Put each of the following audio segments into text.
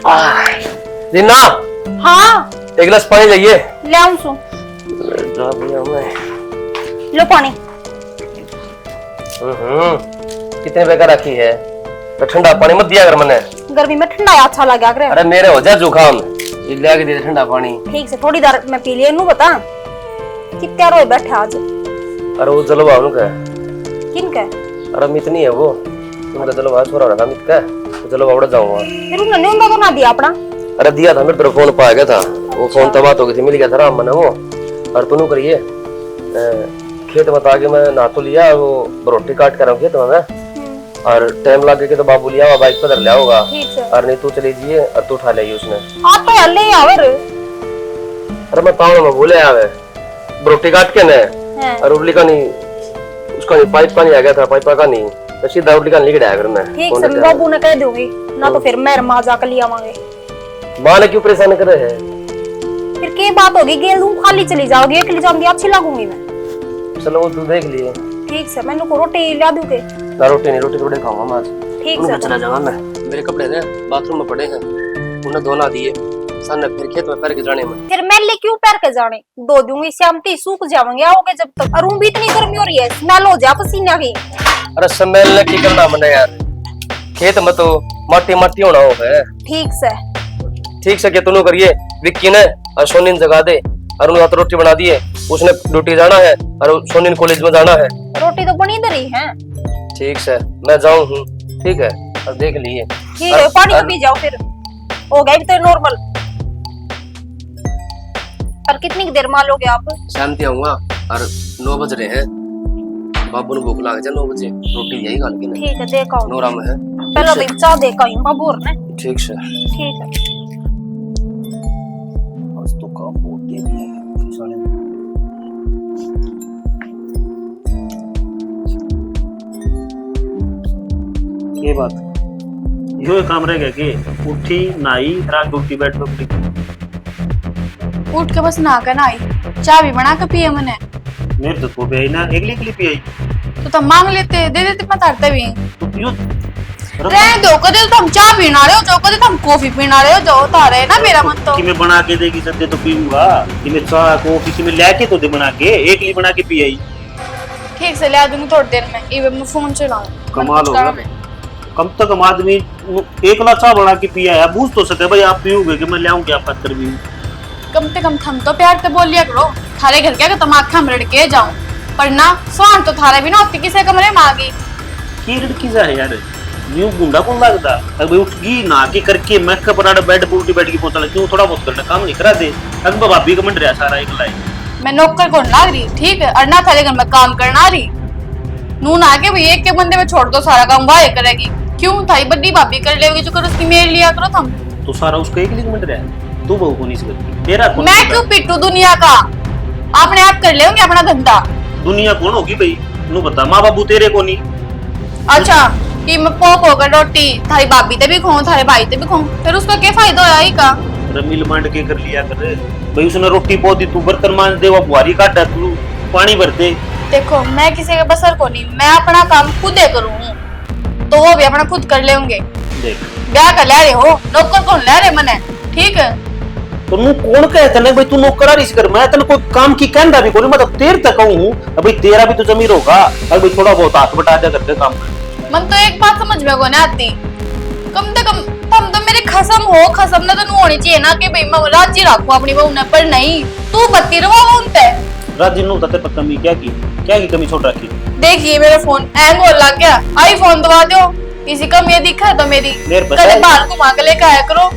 रीना, हाँ एक गिलास पानी चाहिए। ले आऊं सो। जा भैया मैं। लो पानी। कितने बेकार रखी है, तो ठंडा पानी मत दिया कर मने। गर्मी में ठंडा अच्छा लगा करे। अरे मेरे हो जा जुकाम, ये ले आके दे ठंडा पानी। ठीक से थोड़ी देर मैं पी लिया। इन्हू बता कितना रोए बैठे आज। अरे वो जलवा उनका किन का? अरे मित नहीं है वो, उनका जलवा छोरा रहा मित का, तो जलवा उड़ जाऊंगा। फिर उन्होंने उनका ना दिया अपना। अरे दिया था, मेरे तेरे फोन पा गया था। वो फोन तब बात हो गई थी, मिल गया था राम मने वो। और तू करिए खेत में आके मैं नहा तो लिया, वो रोटी काट कर खेत में और टाइम लगे के तो बाबू लिया बाइक पे धर लिया होगा। और नहीं तू चली जाइए और तू उठा ले उसने। हाँ तो ले आवर। अरे मैं टाउन में बोले आवे रोटी काट के ने और उबली का नहीं, उसका नहीं पाइप का नहीं आ गया था, पाइप का नहीं तो सीधा उबली का लेके आया करना। ठीक से बाबू ने कह दूंगी ना, तो फिर मैं मां जाकर ले आवांगे। मां ने क्यों परेशान करे है? फिर क्या बात होगी, गेल दूं खाली चली जाओगी, अकेली जाऊंगी अच्छी लगूंगी मैं। चलो वो तू देख लिए। ठीक से मैंने को रोटी ला दूं के? ना रोटी नहीं, रोटी थोड़े खाऊंगा मैं आज। ठीक से चला जाऊंगा मैं। मेरे कपड़े ने बाथरूम में पड़े हैं, उन्हें धोना दिए सन, फिर खेत में पैर के जाने में। फिर मैं ले क्यों पैर के जाने, धो दूंगी शामती सूख जाएंगे आओगे जब तक। और भी इतनी गर्मी हो रही है, स्मेल हो जा पसीना की। अरे स्मेल ने की करना मने यार, खेत में तो माटी माटी होना हो है। ठीक से क्या तुम करिए, विक्की ने और सोनी ने जगा दे और उन्हें रोटी बना दिए। उसने ड्यूटी जाना है और सोनी ने कॉलेज में जाना है। रोटी तो बनी दरी है। ठीक है मैं जाऊं हूँ, ठीक है और देख लिए। ठीक है पानी तो पी जाओ फिर, हो गया तो नॉर्मल। और कितनी देर में लोगे आप? शांति आऊंगा और 9 बज रहे हैं, बाबू ने भूख लग जाए 9 बजे रोटी यही खा लेंगे। ठीक है देखा नोरा में है, पहले तो चाह देखा ही बाबू ने। ठीक है ठीक है। आज तो काम होते नहीं है साले। ये बात यो काम रह गया कि उठी नाई रात उठी बैठ पे उठ के बस नहा कर आई, चाय भी बना के पिए मैंने। मेरे तो पे आई ना, अगली के लिए पी आई तो तुम मांग लेते, दे देते, मैं तारते भी तो पियो। रहने दो, कदे तो हम चाय पीना रहे हो जो, कदे तो हम कॉफी पीना रहे हो जो, तारे ना मेरा मन तो। कि मैं बना के देगी सद्दे तो पीऊंगा, कि मैं चाय कॉफी की मैं लेके तो दे बना के, एक ली बना के पी आई। ठीक से ले दूंगी थोड़ी देर में, ये मैं फोन चलाऊं। कमाल हो गया, कम तक हम आदमी एक ला चाय बना के पिया है, बूझ तो सके भाई आप पियोगे कि मैं ले आऊं क्या पत्थर भी। कम से कम थम तो प्यार से बोल लिया करो, थारे घर क्या तुम आँख हम लड़के जाऊं, पर ना स्वान तो थारे भी ना होती किसी कमरे में आ गई। की लड़की जा है यार, न्यू गुंडा कौन लगता है भाई, उठ गई ना के करके मैं कपड़ा बेड पे उल्टी बैठ के पहुंचा क्यों, थोड़ा बहुत करना काम नहीं करा दे। अब भाभी का मंड रहा सारा एक लाई, मैं नौकर कौन लाग रही, ठीक है, और ना थारे घर में काम करना रही नून आके भाई एक के बंदे में छोड़ दो, सारा काम वाह करेगी। क्यों थाई बड़ी भाभी कर लेगी जो करो उसकी मेरे लिया करो तुम। तो सारा उसका एक लिंक मंड रहा है, तू बहू को नहीं सकती तेरा कौन। मैं क्यों पिट्टू दुनिया का, आपने आप कर लेंगे अपना धंधा। दुनिया कौन होगी भाई, नू बता, माँ बाबू तेरे को नहीं। अच्छा कि मैं पोप होकर रोटी थारी भाभी ते भी खाऊं, थारे भाई ते भी खाऊं, फिर उसका क्या फायदा होया ही का। मिल मांड के कर लिया कर भाई, उसने रोटी पो दी, तू बर्तन मांज दे, वो बुआरी काटा, तू पानी भर दे। देखो मैं किसी के बसर को नहीं, मैं अपना काम खुद करूँ, तो वो भी अपना खुद कर लेंगे। देख ब्याह कर ले रहे हो, नौकर कौन ले रहे मने, ठीक है। तो नू कौन कहता है भाई तू नौकरा रिस कर, मैं तने कोई काम की कहंदा भी कोनी, मतलब तेर तक कहूं भाई तेरा भी तो जमीर होगा, अब भाई थोड़ा बहुत हाथ बटा जा करके काम कर। मन तो एक बात समझ में को नहीं आती, कम से कम तुम तो मेरे खसम हो, खसम ना तो होनी चाहिए ना कि भाई मैं राजी रखूं अपनी बहू ने, पर नहीं तू बत्ती रवा उनते राजी नु तते पर कमी क्या की कमी छोड़ रखी। देखिए मेरा फोन हैंग हो लग गया, आईफोन दबा दो, किसी कमी ये दिखा तो मेरी कल बाल घुमा के लेके आया करो।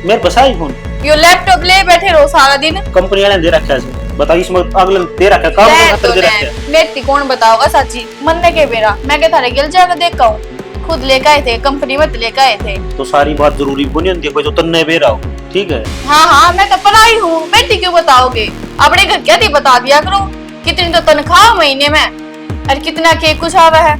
मेरे पास आईफोन, यो लैपटॉप ले बैठे रहो सारा दिन, कंपनी वाले दे रखा है, बता इसमें अगले दे रखा काम को खातिर दे रखा है। मेरी कौन बताओगा सच्ची मन ने के मेरा, मैं के थारे गिल जाकर देखा हूं, खुद लेके आए थे कंपनी में, लेके आए थे। तो सारी बात जरूरी नहीं होती कोई जो तन्ने बेरा हो, ठीक है। हाँ मैं तो पढ़ाई हूँ, बेटी क्यों बताओगे, अपने घर क्या थी बता दिया करो, कितनी तो तनख्वाह महीने में और कितना के कुछ आवा है।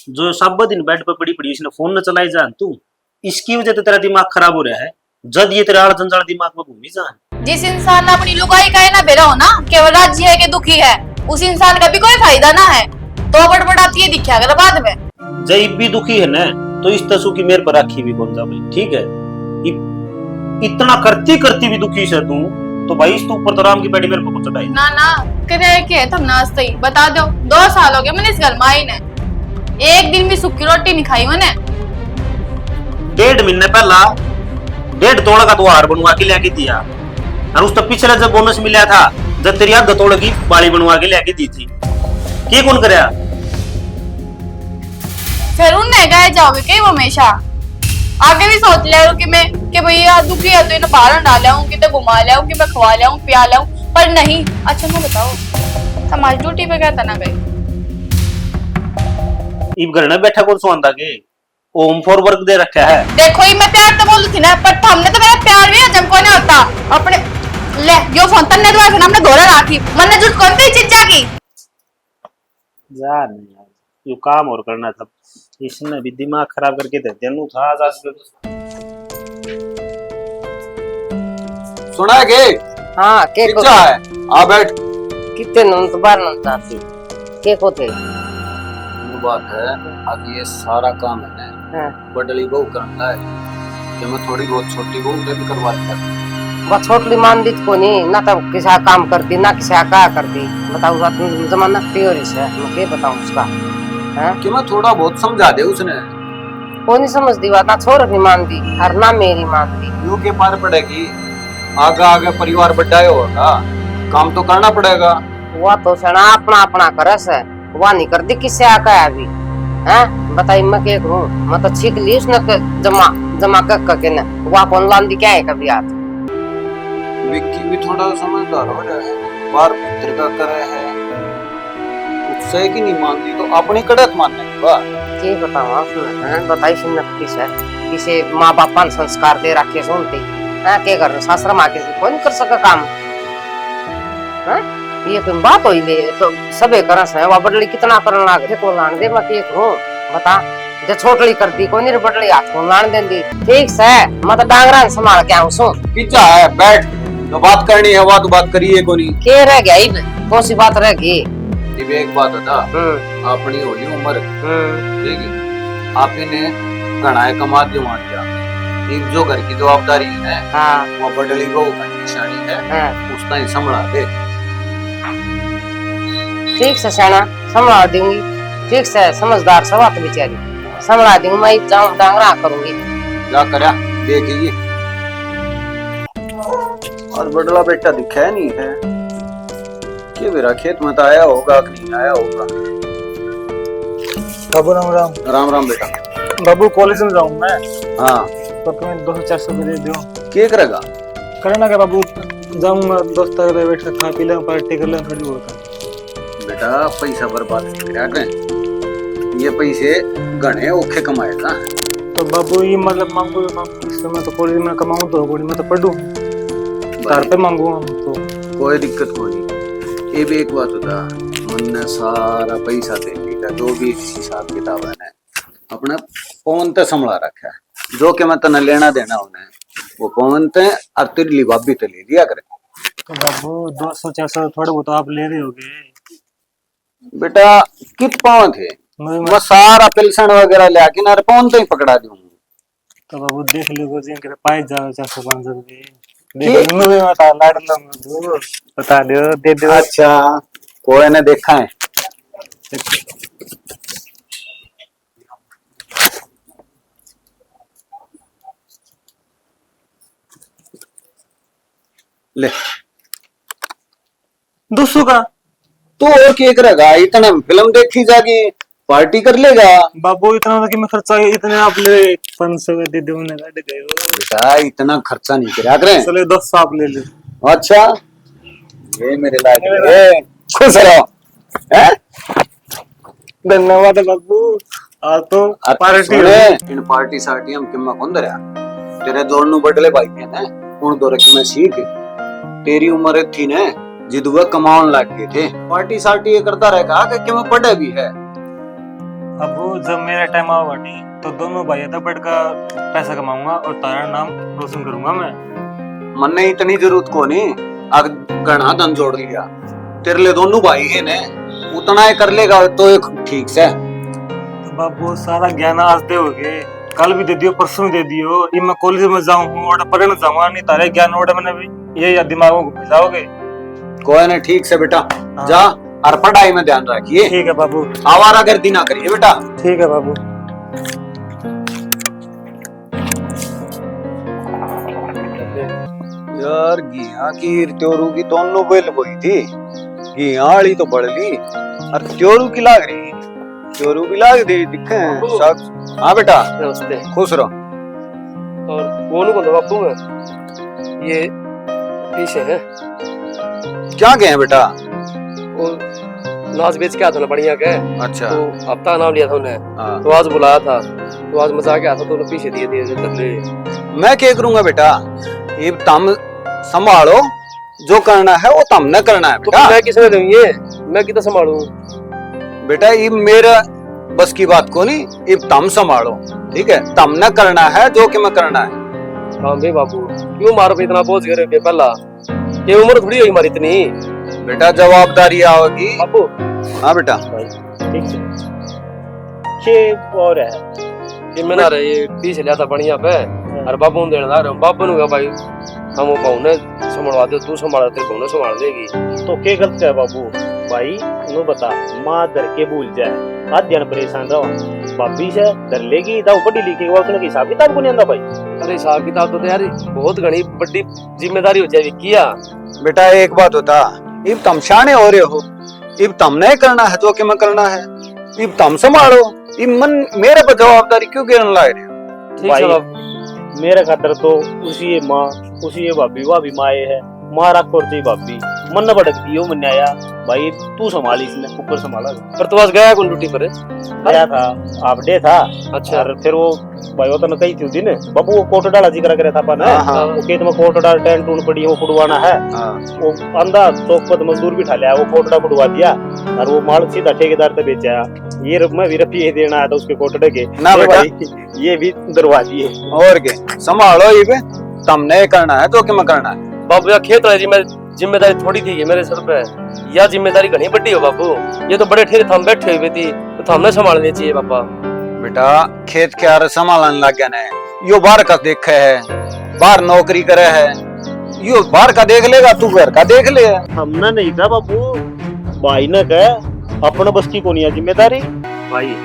जो सब दिन बेड पे पड़ी पड़ी इसने फोन न चलाई जान तू, इसकी वजह से तेरा दिमाग खराब हो रहा है, जद ये तेरा जंजाल दिमाग में घूमी जान। जिस इंसान ने अपनी लुगाई का ना बेरा हो ना, केवल राज्य है कि दुखी है, उस इंसान का भी कोई फायदा ना है, तो बड़बड़ाती है दिखा कर बाद में। जब भी दुखी है ना तो इस तसु की मेरे पर राखी भी कौन जा भाई, ठीक है। इतना करती करती भी दुखी से तू, तो भाई इस तो ऊपर तो राम की बेटी मेरे को चढ़ाई। ना ना करे के तुम नाश्ते ही बता दो, 2 साल हो गए मैंने इस घर में आई ने, एक दिन भी सूखी रोटी नहीं खाई मैंने। 1.5 महीने पहला 1.5 तोड़ का तो हार बनवा के लेके दिया, और उस तो पिछले जब बोनस मिला था, जब तेरी आध तोड़ की बाली बनवा के लेके दी थी, की कौन करया? फिर उन्हें गए जाओगे कहीं वो हमेशा आगे भी सोच ले कि मैं कि भैया दुखी है तो इन्हें बाहर डाला हूँ, कि घुमा लिया हूँ, कि मैं खवा लिया हूँ, पिया लिया हूँ, पर नहीं। अच्छा मैं बताओ समाज ड्यूटी पे क्या तना गई? इब घर में बैठा कौन सुनता के होम फॉर वर्क दे रखा है। देखो ही मैं प्यार तो बोल थी ना, पर हमने तो मेरा प्यार भी हजम को नहीं होता अपने ले यो फोन तन्ने तो फिर हमने घोड़ा राखी मन ने जुट कौन सी चिंचा की जा नहीं यार, यो काम और करना था, इसने भी दिमाग खराब करके दे दिया। था आज सुना के हाँ के को क्या है? आ बैठ। कितने नून तो बार नून ताती के को थे। वो बात है अब ये सारा काम है ना हाँ बडली बहू करना है कि मैं थोड़ी बहुत छोटी बहू भी करवा लेता। बस छोटली मान दी को नहीं ना तब किसा काम करती ना किसा का करती बताओ बात जमाना प्योर है मैं क्या बताऊं उसका हाँ कि मैं थोड़ा बहुत समझा दे उसने वो नहीं समझती बात ना छोर नहीं मानती और ना मेरी मानती यू के पार पड़ेगी आगे आगे परिवार बढ़ा होगा काम तो करना पड़ेगा। वह तो सना अपना अपना करस है वह नहीं करती किससे आका है अभी हैं बताइए मैं क्या करूं मैं तो छीक ली उसने जमा जमा के ना वह कौन लांदी क्या है कभी हाथ विक्की भी थोड़ा समझदार हो जाए बार पुत्र का करे है उससे की नहीं मानती तो अपनी कड़क मानने की बात ये बताओ आप बताई सुनना किस है किसे माँ बापा ने संस्कार दे रखे सुनती हाँ क्या कर रहे सासरा माँ के कोई नहीं कर सका काम हाँ ये कोई बात हो ले तो सबे करस है वह बडली कितना करन लाग थे को लान दे मैं क्या करूं बता जे छोटली करती कोई नहीं बडली हाथ को लान देंदी ठीक से मैं तो डांगरा संभाल के आऊं सो किचा है बैठ जो बात करनी है वो तो बात करिए को नहीं के रह गया इब कौन सी बात रह गई इब एक बात बता अपनी होली उम्र ठीक है आप इन्हें गणाए कमा दे मान जा एक जो घर की जवाबदारी है हाँ वो बडली को निशानी है हाँ उसका ही संभला दे। ठीक से सना संभाल दूंगी ठीक से समझदार सवात बेचारी संभला दूंगी मैं जाऊं डांगरा करूंगी जा करया देखिए और बडला बेटा दिखा नहीं है कि मेरा खेत में तो आया होगा कि नहीं आया होगा। बाबू राम राम। राम राम बेटा। बाबू कॉलेज में जाऊँ मैं हाँ तो तुम्हें 200-400 दे दो क्या करेगा करना क्या बाबू जाऊंगा दोस्त के बैठ कर खा पी ले पार्टी कर ले थोड़ी बहुत। बेटा पैसा बर्बाद नहीं करा करें ये पैसे गणे औखे कमाएगा तो बाबू ये मतलब मांगू इस समय तो कॉलेज में कमाऊं तो मैं तो पढ़ूं घर पे मांगू हम तो कोई दिक्कत कोई नहीं। ये भी एक बात होता मन ने सारा पैसा दे दिया जो भी हिसाब किताब है अपने पवन ते संभला रखा है जो कि मैं तना लेना देना उन्हें वो पवन ते और तेरी भाभी ते ले लिया करे। तो बाबू 200-400 थोड़े बहुत आप ले रहे होगे बेटा कित पवन थे मैं मैं सारा पेंशन वगैरह ले आके ना पवन ते ही पकड़ा दूं। तो बाबू देख लो जी के पाए जाओ 400-500 रुपए देख लो मैं बता लाड लो बता दो दे दो। अच्छा कोई ने देखा है ले 200 का तो और क्या करेगा इतना फिल्म देखी जागी पार्टी कर लेगा। बाबू इतना कि मैं खर्चा इतने आप ले 500 का दे दो उन्हें काट गए बेटा इतना खर्चा नहीं करा करें चलो 200 आप ले लो। अच्छा ये मेरे लायक खुश रहो हैं धन्यवाद बाबू आ तो पार्टी इन पार्टी सार्टी हम किम्मा कौन दरिया तेरे दोनों बडले भाई हैं ना उन दो रखे मैं सीख तेरी उम्र थी ना जिद वह कमाउन लग गए थे पार्टी सार्टी ये करता रहेगा कि मैं पढ़े भी है। अब जब मेरा टाइम आओगा नहीं तो दोनों भाई तब बढ़ का पैसा कमाऊंगा और तारा नाम रोशन करूंगा मैं। मन ने इतनी जरूरत को नहीं अग गणा धन जोड़ लिया तेरे लिए दोनों भाई है ने उतना ही कर लेगा तो एक ठीक से। तो बाबू सारा ज्ञान आज दे हो गए, कल भी दे दियो, परसों भी दे दियो। ये मैं कॉलेज में जाऊँ और पढ़ने जाऊंगा, नहीं तारे ज्ञान और मैंने भी ये दिमागों को मिलाओगे। कोई ना, ठीक से बेटा जा और पढ़ाई में ध्यान रखिए। ठीक है बाबू। आवारागर्दी ना करिए बेटा। ठीक है बाबू। यार घिया की त्योरू की दोनों बेल बोई थी, घिया वाली तो बढ़ ली और त्योरू की लाग रही, त्योरू की लाग दी दिखे सब। हाँ बेटा नमस्ते। खुश रहो। और वो को बापू है ये पीछे है, क्या गए बेटा? वो नाच बेच के आता ना बढ़िया के, अच्छा तो हफ्ता नाम लिया था उन्हें, हाँ। तो आज बुलाया था, तो आज मजाक आया था तो उन्हें पीछे दिए दिए तकले। मैं क्या करूंगा बेटा, ये तम संभालो, जो करना है वो तमने करना है तो बेटा। मैं किसने दूं ये, मैं कितना संभालूं? बेटा ये मेरा बस की बात को नहीं, ये तम संभालो, ठीक है? तमने करना है जो कि मैं करना है। हाँ भाई बाबू, क्यों मारो पे इतना बोझ करे पे पहला, ये उम्र थोड़ी हुई हमारी इतनी। बेटा जवाबदारी आओगी बाबू हाँ बेटा। ठीक है। ये और है ये मैं ना रहे ये पीछे लिया था बढ़िया पे, और बाबू ने देना रहा, बाबू ने कहा भाई हम वो बहुने संभालवा दे, तू संभाल दे, बहुने संभाल देगी। तो क्या गलत है बाबू भाई, नो बता माँ डर के भूल जाए, आज जन परेशान रहो, भाभी से डर लेगी तो पढ़ी लिखी हुआ उसने हिसाब किताब को नहीं आंदा भाई। अरे हिसाब किताब तो यार बहुत घनी बड़ी जिम्मेदारी हो जाएगी किया। बेटा एक बात होता, इब तम शाने हो रहे हो, इब तमने करना है जो कि मैं करना है, इब तम संभालो, इब मन मेरे पर जवाबदारी क्यों गिरने लाए रहे हो? ठीक है बाबू। मेरे खातर तो उसी ये माँ उसी ये भाभी, वह भी माए है, माँ रख कर चाहिए भाभी मन न भटक दियो मन आया भाई, तू संभाली इसने ऊपर संभाला। पर तू आज गया कौन ड्यूटी पर? गया था आप डे था। अच्छा। और फिर वो भाई होता न कही थी उस दिन बाबू वो कोट डाला जिक्र करे था अपन, हाँ, हाँ। वो खेत में कोट डाल टेंट टून पड़ी वो फुड़वाना है, हाँ। वो अंधा चौक पर मजदूर भी ठालिया, वो कोटड़ा फुड़वा दिया और वो माल सीधा ठेकेदार से बेचा। ये मैं भी रफी देना आया था उसके कोटड़े के ना बेटा। ये भी दरवा दिए। और के संभालो, ये तमने करना है जो कि मैं करना है। बाबू यार खेत वाली जिम्मेदारी थोड़ी थी ये मेरे सर पे, यह जिम्मेदारी घनी बड़ी हो बाबू, ये तो बड़े ठेरे थम बैठे हुए थी, तो हमने संभालनी चाहिए पापा। बेटा खेत के आरे संभालने लग गया ने, यो बाहर का देखे है, बाहर नौकरी करे है, यो बाहर का देख लेगा, तू घर का देख ले। हमने नहीं था बाबू, भाई ने कहा अपने बस की कोनी है जिम्मेदारी। भाई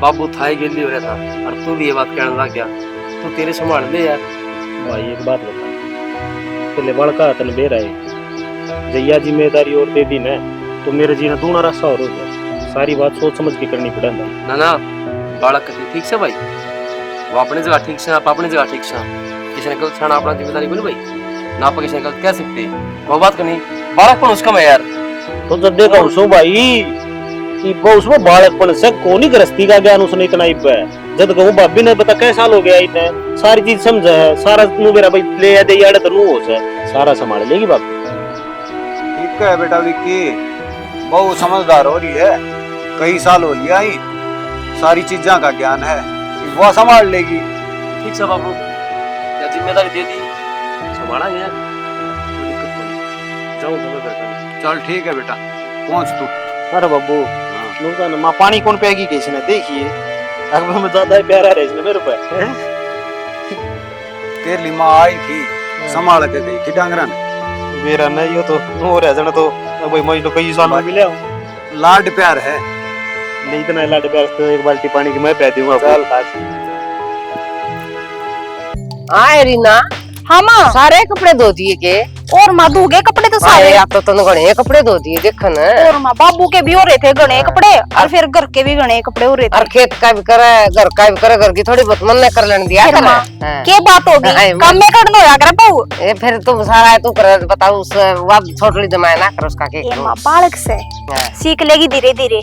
बाबू था ही गिल्ली हो रहा था और तू भी ये बात कहने लग गया, तू तेरे संभाल ले यार। भाई एक बात बता, पहले बड़का तन बेर आए जैया जिम्मेदारी और दे दी न तो मेरे जीना दूना रास्ता और हो गया, सारी बात सोच समझ के करनी पड़ेगा। ना ना बालक कहते ठीक से भाई, वो अपनी जगह ठीक से, आप अपनी जगह ठीक से, किसी ने गलत छाना अपना जिम्मेदारी बोले भाई ना, आप किसी ने गलत कह सकते वो बात करनी, बालक कौन उसका मैं यार। तो जब देखा उसो भाई वो उसमें बालकपन से कोनी गृहस्थी का ज्ञान उसने इतना इब है, जब कहूँ भाभी ने बता कैसा साल हो गया इतने सारी चीज समझा है, सारा नु मेरा भाई ले दे यार तो नु हो से सारा संभाल लेगी भाभी। ठीक है बेटा विक्की, बहुत समझदार हो रही है, कई साल हो लिया ही, सारी चीजा का ज्ञान है, वो संभाल लेगी। ठीक से बाबू या जिम्मेदारी दे दी संभाला गया, कोई दिक्कत नहीं, जाऊँ तो मैं घर का। चल ठीक है बेटा, पहुंच तू। अरे बाबू नुकसान माँ पानी कौन पेगी किसी ने देखिए, अगर मैं ज्यादा प्यारा रहे इसने मेरे पे। तेरी माँ आई थी संभाल के गई थी डांगरा ने, मेरा नहीं हो तो नो रह जाना तो भाई मैं तो कई साल में मिले हूँ, लाड प्यार है। नहीं इतना लाड प्यार तो एक बाल्टी पानी की मैं पै दूंगा। हाँ रीना, हाँ माँ। सारे कपड़े धो दिए के? और माँ धो गए कपड़े तो सारे। आप तो घने कपड़े धो दिए देखन। और माँ बाबू के भी हो रहे थे घने कपड़े, और फिर घर के भी घने कपड़े हो रहे थे। और खेत का भी करे, घर का भी करे, घर की थोड़ी बहुत मन कर लेने दिया फिर करे। माँ, हाँ। क्या बात होगी, हाय, काम में करना होया करे बहू। ए फिर तुम सारा है तू कर, बताओ उस वक्त छोटली जमाए ना कर उसका के। ये माँ बालक से हाँ। सीख लेगी धीरे धीरे।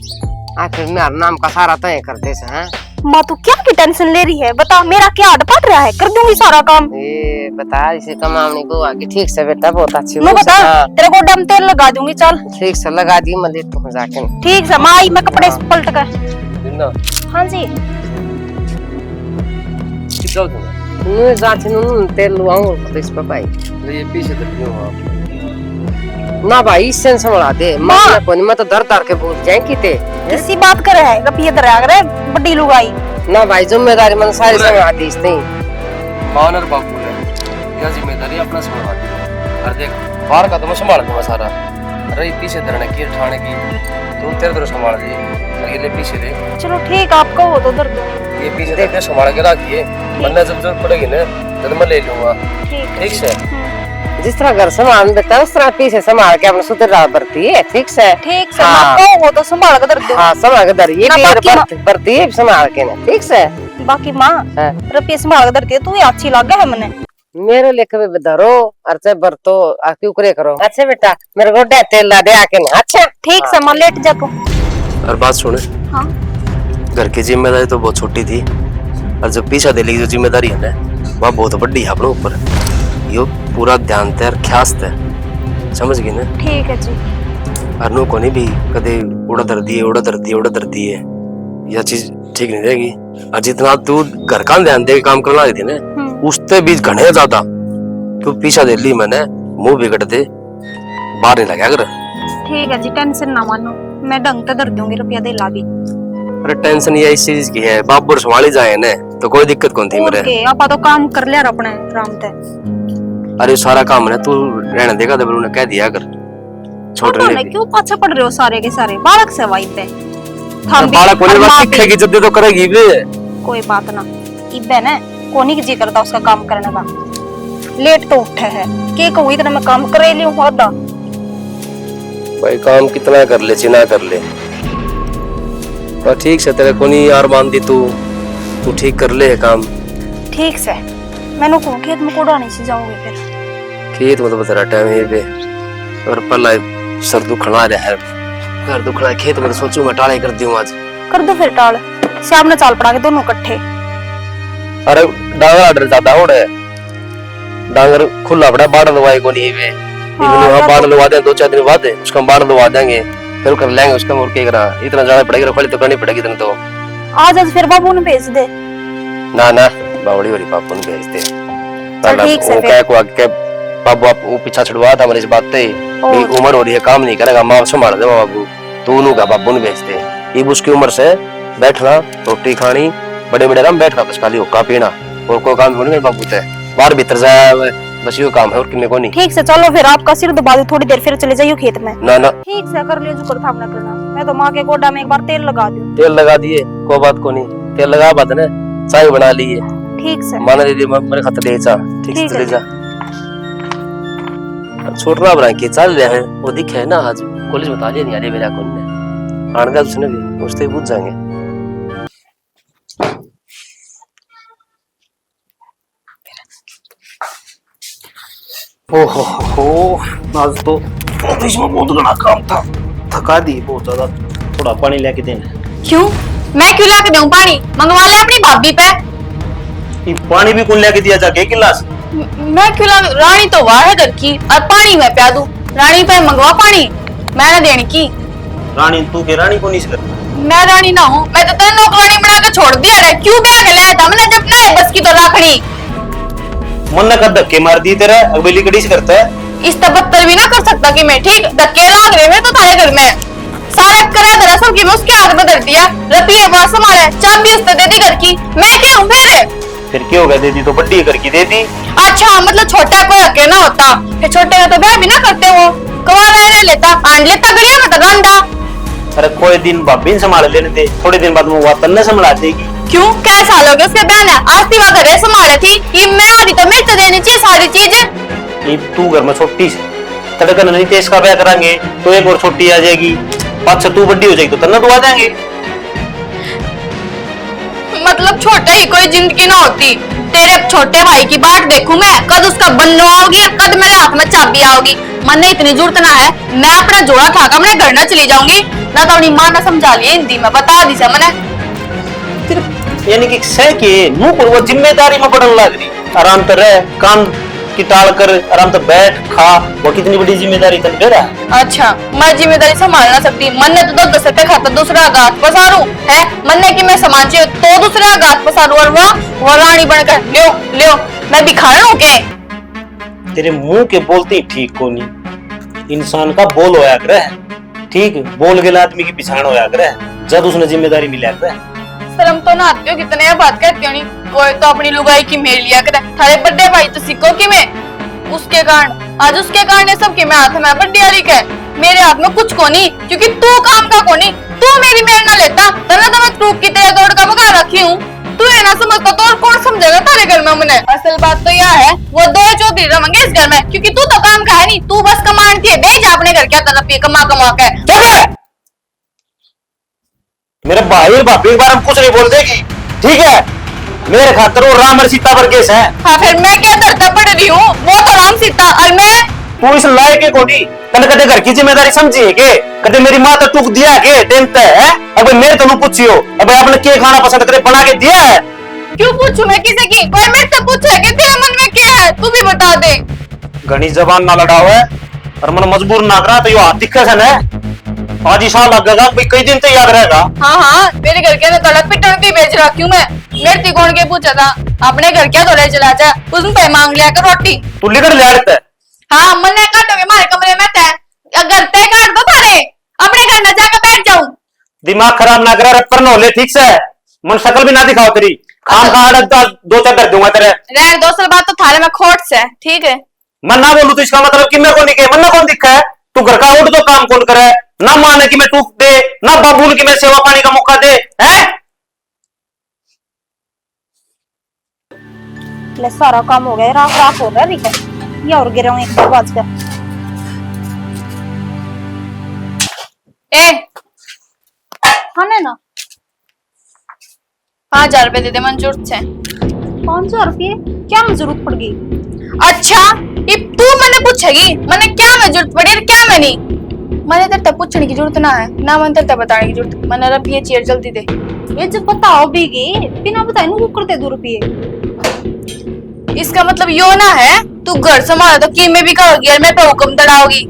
आखिर मेरा नाम का सारा तय करते से। हाँ माँ तू क्या की टेंशन ले रही है, बता मेरा क्या अड़ पड़ रहा है, कर दूंगी सारा काम। ये बता इसे कमावनी को आगे ठीक से बेटा, बहुत अच्छी नो बता, हाँ। तेरे को डम तेल लगा दूंगी, चल ठीक से लगा दी मैं देख तू जाके। ठीक से माँ आई, मैं कपड़े पलट कर। बिन्ना हाँ जी कितना होता है? नु जाती नु तेल लुआऊं तो इस पर भाई। ये पीछे तक क्यों हो आप? ना भाई इससे संभला दे मैं कोनी मैं तो दर दर के बोल जाए किते किसी बात करे है रुपये दरिया करे बड़ी लुगाई ना भाई जिम्मेदारी मन सारी संभला दी इसने मानर बापू ने यह जिम्मेदारी अपना संभाल दी। और देख बाहर का तो मैं संभाल दूंगा सारा, अरे पीछे धरने की ठाणे की तुम तेरे तरह संभाल दी, और ये ले पीछे दे, चलो ठीक आप कहो तो दर्द ये पीछे देख संभाल के रखिए, वरना जब जरूरत पड़ेगी ना तो मैं ले लूंगा। ठीक से जिस तरह घर संभाल देता है उस तरह पीछे संभाल के अपने सुधर रहा बरती है। ठीक से ठीक से आप कहो तो संभाल के दर्द हाँ संभाल के दर ये भी बरती है संभाल के ना। ठीक से बाकी माँ रुपये संभाल के दर्द तू अच्छी लगे है मने मेरे लेके भी धरो और चाहे बरतो क्यों करे करो। अच्छा बेटा मेरे को तेल ला दे आके ना। अच्छा ठीक से माँ लेट जा तू। और बात सुने, हाँ घर की जिम्मेदारी तो बहुत छोटी थी, और जो पीछा दिल्ली की जो जिम्मेदारी है ना वह बहुत बड़ी है अपने ऊपर, यो पूरा ध्यान ते और ख्यास ते, समझ गई ना। ठीक है जी। अरनू को नहीं भी कदे उड़ा दर दिए यह चीज ठीक नहीं रहेगी। और जितना तू घर का ध्यान दे काम करना थी ना उससे भी घने ज्यादा तू पीछा दे ली मैंने मुंह बिगड़ दे बाहर नहीं लगा कर। ठीक है जी टेंशन ना मानो मैं ढंग से दर दूंगी रुपया दे ला भी। अरे टेंशन ये इस चीज की है बाबू संभाली जाए ना तो कोई दिक्कत कौन थी मेरे। आप तो काम कर लिया अपने आराम से। अरे सारा काम है तू रहने देगा तो उन्होंने कह दिया कर छोड़ रहे क्यों पाछे पड़ रहे हो सारे के सारे बालक से वाई पे बालक कोने बात सीखेगी जब तो करेगी भी कोई बात ना इबे ने कोनी की जी करता उसका काम करने का लेट तो उठे है के कहूं इतना मैं काम करे लियो होदा भाई काम कितना कर ले चिना कर ले पर ठीक से तेरे को नहीं यार मान दी तू ठीक कर ले काम। ठीक से मैंने को खेत में कोड़ा नहीं से जाऊंगी फिर खेत में तो बता टाइम है बे और पल्ला सर दुखना रहा है घर दुखना खेत में तो सोचूं मैं टाले कर दूं आज कर दो फिर टाल शाम ने चाल पड़ा के दोनों इकट्ठे। अरे डांगर ऑर्डर ज्यादा हो रहा डांगर खुला पड़ा बाढ़ लवाए को नहीं वे इवन बाढ़ लवा दे 2-4 दिन बाद उसका बाढ़ लवा देंगे फिर कर लेंगे उसका और क्या करा इतना ज्यादा पड़ेगा रखवाली तो करनी पड़ेगी इतना तो आज फिर बाबू ने भेज दे ना बावड़ी वाली पापू ने भेज दे ठीक से क्या को आके बाबू आप वो पीछा छुड़वा था हमारी इस बात पे उम्र हो रही है काम नहीं करेगा माँ संभाल दे बाबू तू नू का बाबू ने भेजते ये उसकी उम्र से बैठना रोटी खानी बड़े बड़े आराम बैठना बस खाली हुक्का पीना और कोई काम नहीं बाबू ते बाहर भीतर जाया बस यो काम है और किन्ने को नहीं। ठीक से चलो फिर आपका सिर दबा दो थोड़ी देर फिर चले जाइयो खेत में। ना ठीक से कर लियो जो कर था करना मैं तो माँ के गोडा में एक बार तेल लगा दूं। तेल लगा दिए कोई बात को नहीं तेल लगा बात ना चाय बना लिए ठीक से माना दीदी मेरे खाते ले जा ठीक से चले जा छोटना बना के चल रहे हैं वो दिखे है ना आज कॉलेज बता लिया नहीं आ मेरा कौन ने आने का उसने भी उससे पूछ जाएंगे। ओहो आज तो ऑफिस में बहुत घना काम था थका दी बहुत ज्यादा थोड़ा पानी लेके देना। क्यों मैं क्यों लाके दूं पानी मंगवा ले अपनी भाभी पे। ये पानी भी कौन लेके दिया जाके गिलास मैं क्यों ला रानी तो वाह है घर की और पानी मैं प्या दूं रानी पे मंगवा पानी मैंने देने की। रानी तू के रानी को नहीं कर मैं रानी ना हूँ मैं तो तेरे नौकरानी बना के छोड़ दिया रे क्यों ब्याह के लाया था मैंने जब ना बस की तो राखड़ी मन का धक्के मार दी तेरा अगली कड़ी से करता है इस तबत्तर भी ना कर सकता कि मैं ठीक धक्के लाग रहे हैं तो तेरे घर में सारा करा दरअसल कि मैं उसके हाथ में धर दिया रुपये पास हमारे चाबी उसने दे दी घर की मैं क्या हूँ फिर क्या होगा दे दी तो बड्डी करके दे दी। अच्छा मतलब छोटा कोई हके ना होता फिर छोटे का तो ब्याह भी ना करते हो कवा रहने लेता आंड लेता गरिया में तो गंदा। अरे कोई दिन भाभी संभाल लेने दे थोड़े दिन बाद वो वापस न संभाल देगी। क्यों क्या साल हो गए उसके बहन है आज ती वह घरे संभाले थी ये मैं आ रही तो मैं तो देनी चाहिए सारी चीज। तू घर में छोटी तड़कन नहीं तेज का ब्याह कराएंगे तो एक और छोटी आ जाएगी पाँच तू बड्डी हो जाएगी तो तन्ना तो आ जाएंगे। मतलब छोटे ही कोई जिंदगी ना होती तेरे छोटे भाई की बात देखूं मैं कद उसका बन्नो आओगी कद मेरे हाथ में चाबी आओगी मन ने इतनी जरूरत ना है मैं अपना जोड़ा खाकर अपने घर ना चली जाऊंगी ना तो अपनी माँ ना समझा लिया हिंदी में बता दी मैंने यानी कि सह के मुंह पर वो जिम्मेदारी में पड़न लग रही आराम तो रह काम की टाल कर आराम तो बैठ खा वो कितनी बड़ी जिम्मेदारी तन दे रहा है। अच्छा मैं जिम्मेदारी संभाल ना सकती मन ने तो 10 रुपए खाता दूसरा गात पसारू है मन ने कि मैं सामान चाहिए तो दूसरा गात पसारू और वो रानी बनकर लियो मैं भिखारी हूँ के तेरे मुंह के बोलते ही ठीक को नहीं इंसान का बोल होया करे, ठीक, बोल गेला आदमी की पिछाड़ होया करे जब उसने जिम्मेदारी मिला करे। शर्म तो ना आती हो कितने ये बात कहती हो नहीं, कोई तो अपनी लुगाई की मेल लिया करे। थारे बर्थडे भाई तो सीखो कि मैं उसके कारण, आज उसके कारण ये सब कि मैं हाथ में बर्थडे वाली के मेरे हाथ में कुछ को नहीं, क्योंकि तू काम का को नहीं, तू मेरी मेल ना लेता तना तो मैं ट्रूप की तरह दौड़ का भगा रखी हूँ। तू ये ना समझता तो और कौन समझेगा तारे घर में मुझे। असल बात तो यह है वो दो चौधरी रमेंगे इस घर में, क्योंकि तू तो काम का है नहीं, तू बस कमांड थी भेज अपने घर क्या तरफ ये कमा कमा के। मेरे भाई और भाभी के बारे में कुछ नहीं बोल देगी, ठीक है? मेरे खातर वो राम और सीता पर केस है। हाँ फिर मैं क्या धरता पड़ रही हूँ, वो तो राम सीता और मैं। तू इस लायक है कोनी, कल कदे घर की जिम्मेदारी समझी है के? कदे मेरी माँ तो टूक दिया के टेंथ है? अब मेरे तो पूछियो, अब आपने क्या खाना पसंद करे बना के दिया है? क्यों पूछूं मैं किसी की? कोई मेरे से पूछे कि तेरे मन में क्या है, तू भी बता दे। घनी जबान ना लड़ाओ है और मन मजबूर ना करा तो यो हाथ दिक्कत है ना, आज ईशा लगेगा भाई कई दिन तो याद रहेगा। हाँ हाँ मेरे घर के अंदर तड़प पिटन की बेच रहा क्यों मैं? मेरे तिकोण के पूछा था अपने घर क्या तो ले चला जा, उसमें पे मांग लिया कर रोटी। तू लेकर ले आते हाँ मन ने काटोगे हमारे कमरे में तय, अगर तय काट दो थारे अपने घर में जाकर बैठ जाऊं। दिमाग खराब ना करा, रट पर न ले, ठीक से मन शक्ल भी ना दिखाओ तेरी, खाम खा दो चार कर दूंगा तेरे। रहने दो, असल बात तो थारे में खोट से, ठीक है? मैं ना बोलूं तो इसका मतलब कि मेरे को नहीं मन कौन दिखा है? तू घर का उठ तो काम कौन करे? ना माने कि मैं टूक दे, ना बाबूल की मैं सेवा पानी का मौका दे, हैं? ले सारा काम हो गया, राख राख हो रहा है ठीक है, ये और गिरा हूँ एक बार बाज कर। ए हाँ ना 5,000 रुपए दे दे मंजूर से। 500 रुपये क्या में जरूरत पड़ गई? अच्छा ये तू मैंने पूछेगी मैंने क्या में जरूरत पड़ी और क्या में नहीं? मैंने तेरे तक पूछने की जरूरत ना है ना मैंने तेरे तक बताने की जरूरत। मैंने रब ये चेयर जल्दी दे। ये जब बताओ बीगी बिना बताए नु करते 2 रुपये। इसका मतलब यो ना है तू घर संभाला तो की में भी कहोगी और मैं पे हुक्म दड़ाओगी।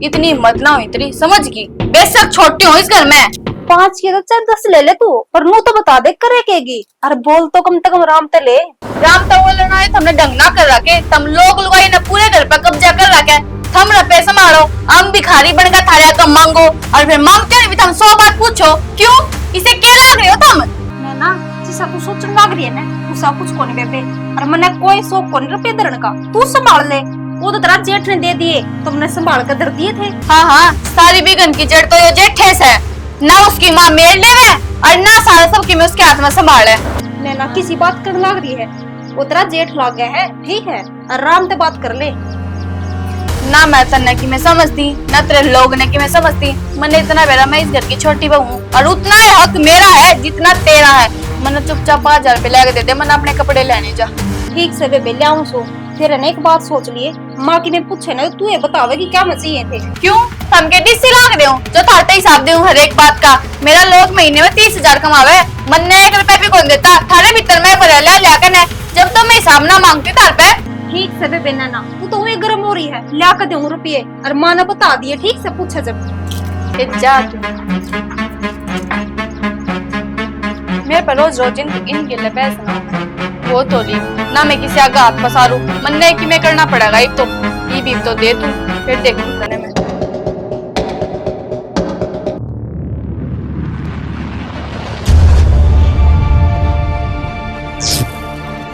इतनी हिम्मत ना हुई तेरी, समझ गई? बेशक छोटी हूँ इस घर में। 5 की तो चाहे 10 ले ले तू, पर नु तो बता दे करे केगी। अरे बोल तो कम से कम राम ते ले। राम तो वो लड़ना है, हमने ढंग ना कर रखे, तुम लोग लुगाई ने पूरे घर पर कब्जा कर रखे। थम रपे संभालो, हम भिखारी बनकर थारे कम मांगो और फिर मांगते नहीं भी तुम 100 बार पूछो क्यों? इसे क्या लाग रहे हो तुम? मैं ना जिसा तू सोचने लाग रही है ना उसा कुछ कोनी बेबे, और मने कोई शौक कोनी रुपये धरन का, तू संभाल ले। वो तो तेरा जेठ ने दे दिए, तुमने संभाल कर धर दिए थे। हाँ हाँ सारी बिगन की जड़ तो ये जेठे से, ना उसकी माँ मेल ले और ना सारा सब की में उसके हाथ में संभाले। मैं ना किसी बात करने लाग रही है, वो तेरा जेठ लाग गया है, ठीक है? आराम से बात कर ले। ना मैं तन्ने की मैं समझती ना तेरे लोग ने की मैं समझती। मैंने इतना बेरा मैं इस घर की छोटी बहू हूँ और उतना ही हक मेरा है जितना तेरा है। मैंने चुपचाप 5,000 रुपए लेके दे दे, मैंने अपने कपड़े लेने जा। ठीक से बेबे ले आऊं सो। तेरे ने एक बात सोच लिए, माँ की ने पूछे ना तू ये बतावे कि क्या में चाहिए थे? क्यों तुम के डिस्सी लाग रहे हो जो थाटे हिसाब दे हर एक बात का? मेरा लोग महीने में 30,000 कमावे, मन्ने 1 रुपए भी कौन देता? थारे भीतर में भरा लिया करने जब तो मैं हिसाब ना मांगती थार पे। ठीक से बेबे ना तू तो वही गर्म हो रही है, ला कर दूं रुपये और माँ ने बता दिए, ठीक से पूछा जब। जा तू मेरे पर रोज रोज इनके लिए पैसे ना वो तो ली ना मैं किसी आगे हाथ पसारू, मन्ने की मैं करना पड़ेगा। एक तो ये भी तो दे तू, फिर देखूं तने में।